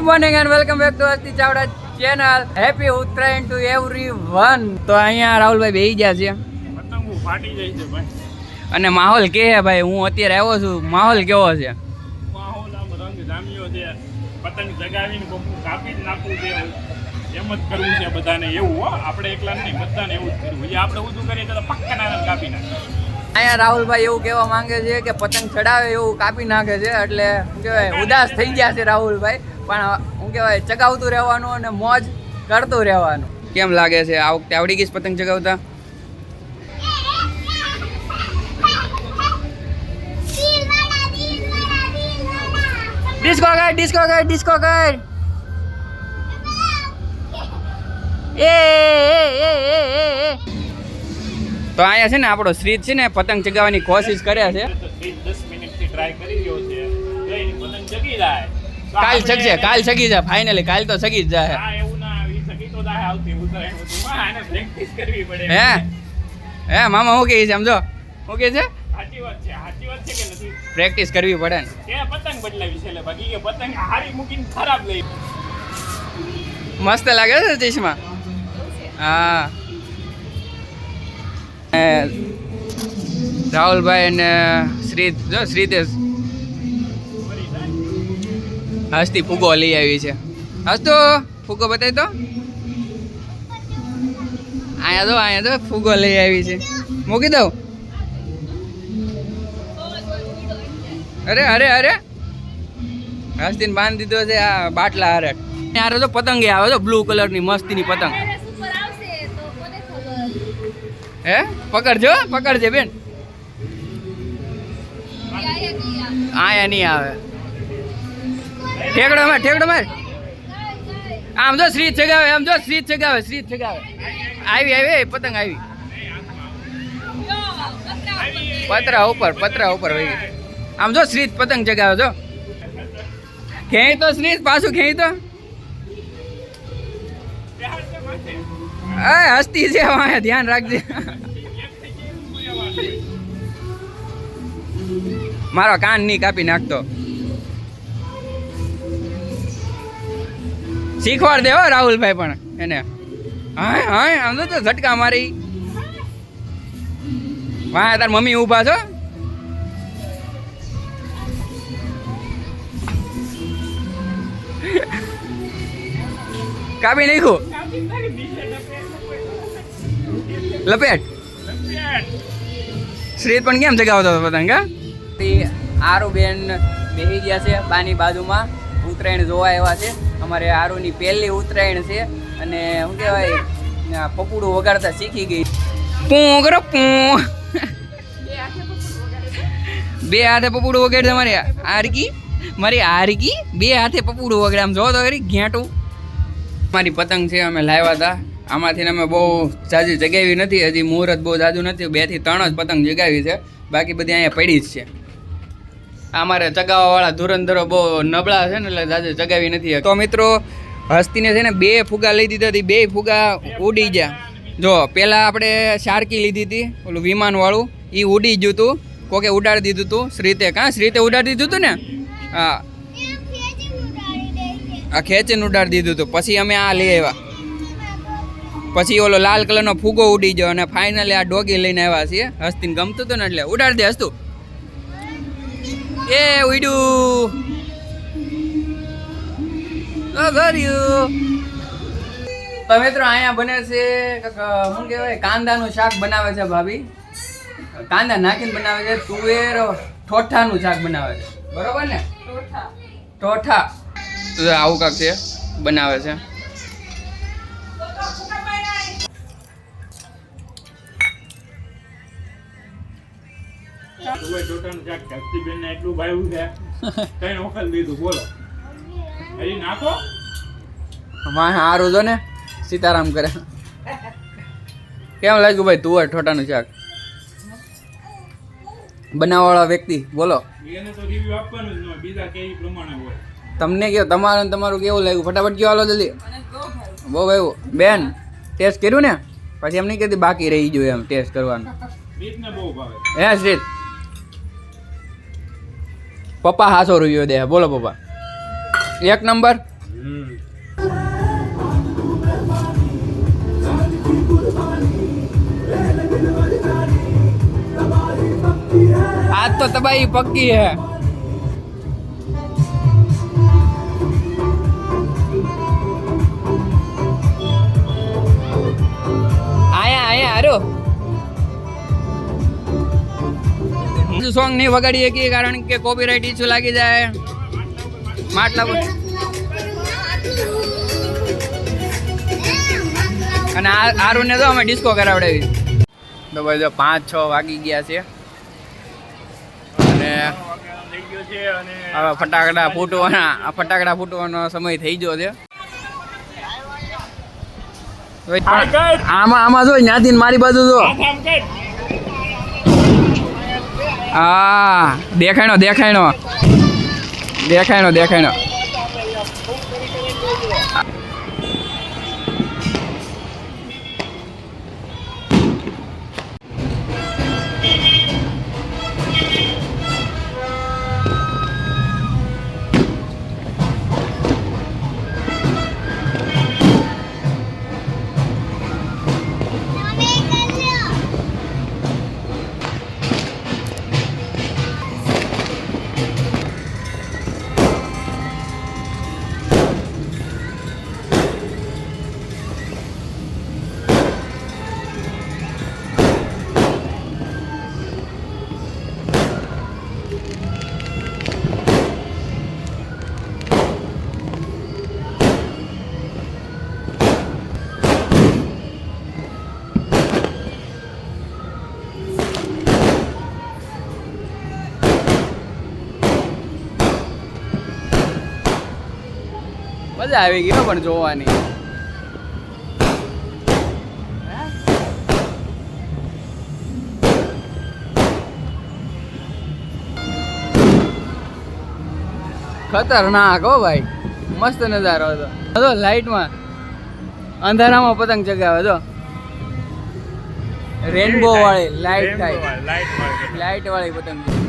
Good morning and welcome back to Hasti Chavda channel. Happy Uttarayan to everyone. તો અહીંયા રાહુલભાઈ બેહી ગયા છે, પતંગો ફાટી જાય છે ભાઈ. અને માહોલ કે ભાઈ હું અત્યારે આવ્યો છું, માહોલ કેવો છે? માહોલ આમ રંગ જામ્યો છે, પતંગ જગાવીને કાપી જ નાખવું છે, એમ જ કરવું છે બધાને. એવું હો, આપણે એકલા નહીં, બધાને એવું જ કરવું. એ આપણે ઊંધું કરીએ તો પક્કા નાના કાપી નાખે. અહીંયા રાહુલભાઈ એવું કહેવા માંગે છે કે પતંગ ચડાવે એવું કાપી નાખે છે, એટલે શું કહેવાય ઉદાસ થઈ ગયા છે રાહુલભાઈ. પણ શું કહેવાય ચગાવતું રહેવાનું અને મોજ કરતું રહેવાનું. કેમ લાગે છે આ વખતે આવડી ગઈ પતંગ ચગાવતા? ડિસ્કો કર, ડિસ્કો કર, ડિસ્કો કર. એ તો અહીંયા છે ને આપણો શ્રીત છે ને પતંગ ચગાવવાની કોશિશ કરે છે. 10 મિનિટથી ટ્રાય કરી રહ્યો છે, જઈને પતંગ ચગી જાય. કાલ ચગશે, કાલ ચગી જાય ફાઇનલી. કાલ તો ચગી જ જાય. હા, એવું ના આવી ચગી તો જાય આવતી ઉતરાય બધું. આને પ્રેક્ટિસ કરવી પડે. હે મામા હું કહે છે સમજો, શું કહે છે? સાચી વાત છે, સાચી વાત છે કે નથી? પ્રેક્ટિસ કરવી પડે ને. કે પતંગ બદલાવી છે એટલે બાકી કે પતંગ હારી મૂકીને ખરાબ લઈ. મસ્ત લાગે છે ચશ્મા. હા, રાહુલભાઈ અને શ્રીત જો શ્રીતેશ હસ્તી ફુગ્ગો લઈ આવી છે. હસતો ફુગ્ગો બતાવી તો. અહીંયા તો ફુગ્ગો લઈ આવી છે, મૂકી દઉં. અરે અરે અરે હસ્તીને બાંધી દીધો છે આ બાટલા હારે. યાર તો પતંગ આવે તો બ્લુ કલરની મસ્તીની પતંગ. હે પકડજો, પકડજે બેન. આયા નહીં આવે. ઠેકડો માર, ઠેકડો માર. આમ જો શ્રીત ચગાવે, આમ જો શ્રીત ચગાવે, શ્રીત ચગાવે. આવી આવી પતંગ આવી. પતરા ઉપર વહી ગઈ. આમ જો શ્રીત પતંગ ચગાવે જો. ખેંચ તો શ્રીત, પાછું ખેંચ તો. હસ્તી છે અહીંયા, ધ્યાન રાખજે. મારો કાન નહીં કાપી નાખતો. શીખવાડ દે હો રાહુલભાઈ પણ એને. હા હા આમ તો ઝટકા મારી. વાહ તાર મમ્મી ઊભા છો. કાપી નાખ્યું. લપેટ. શ્રીત પણ કેમ ચગાવતો હતો પતંગ? આરુબેન બેસી ગયા છે બાની બાજુમાં, ઉત્તરાયણ જોવા એવા છે. અમારે આરુની પહેલી ઉત્તરાયણ છે અને શું કહેવાય પપુડું વગાડતા શીખી ગઈ. પૂ કરો પૂ. બે હાથે પપુડું વગાડે મારી આરકી, મારી આરકી બે હાથે પપુડું વગાડે. આમ જો તો ખરી ઘેંટું. મારી પતંગ છે અમે લાવ્યા હતા. આમાંથી અમે બહુ જાજી જગાવી નથી, હજી મુહૂર્ત બહુ જાજુ નથી. 2 થી 3 જ પતંગ જગાવી છે, બાકી બધી અહીંયા પડી જ છે. અમારે ચગાવવાવાળા ધુરંધરો બહુ નબળા છે ને એટલે જાજુ જગાવી નથી. તો મિત્રો હસ્તીને છે ને 2 ફુગા લઈ દીધા હતી, 2 ફુગા ઉડી ગયા. જો પહેલાં આપણે શાર્કી લીધી હતી, ઓલું વિમાનવાળું, એ ઉડી ગયું હતું. કોકે ઉડાડી દીધું હતું શ્રીતે. શ્રીતે ઉડાડી દીધું હતું ને? હા, આ ખેંચીને ઉડાડી દીધું હતું. પછી અમે આ લઈ આવ્યા. પછી ઓલો લાલ કલરનો ફુગો ઉડી ગયો અને ફાઇનલી આ ડોગી લઈને આવ્યા છીએ. હસ્તીને ગમતું હતું ને એટલે ઉડાડી દે હસતું. એ ઉડ્યું. તો મિત્રો અહીંયા બને છે શું કહેવાય કાંદાનું શાક બનાવે છે ભાભી. કાંદા નાખીને બનાવે છે. તુવેર ઠોઠાનું શાક બનાવે છે, બરોબર ને? ઠોઠા તો આવું કાંક છે બનાવે છે. એટલું ભાવ્યું છે, કઈ વખત લીધું બોલો. હજી નાખો. સારું જો ને સીતારામ કરે. કેમ લાગ્યું ભાઈ તુવેર ઠોઠાનું શાક? બનાવવાળા વ્યક્તિ બોલો. એને તો રિવ્યુ આપવાનું જ ન હોય, બીજા કેવી પ્રમાણે હોય. તમને કેવું તમારું કેવું લાગ્યું? ફટાફટ કયો હાલો જલ્દી. બહુ ભાઈ બેન ટેસ્ટ કર્યું ને? પછી એમ નહીં કહેતી બાકી રહી ગયું એમ ટેસ્ટ કરવાનું. શ્રીતને બહુ ભાવે. હે શ્રીત? પપ્પા હાસો રૂપિયો દે. બોલો પપ્પા. 1 નંબર. आज तो तबाही पक्की है. आया हारो સોંગ નહીં વગાડી શકીએ કારણ કે કોપીરાઇટ ઇસ્યુ લાગી જાય. માટલા પર અને આરુને તો અમે ડિસ્કો કરાવડાવી. તો ભાઈ જો 5-6 વાગી ગયા છે અને થઈ ગયો છે અને હવે ફટાકડા ફૂટવાનો સમય થઈ ગયો છે. આમાં જો ત્યાંથી મારી બાજુ જો હા દેખાયણો મજા આવી ગઈ પણ જોવાની. ખતરનાક હો ભાઈ, મસ્ત નજારો હતો. લાઈટમાં અંધારામાં પતંગ ચગાવે તો રેનબો વાળી લાઈટ થાય, લાઈટ વાળી પતંગ.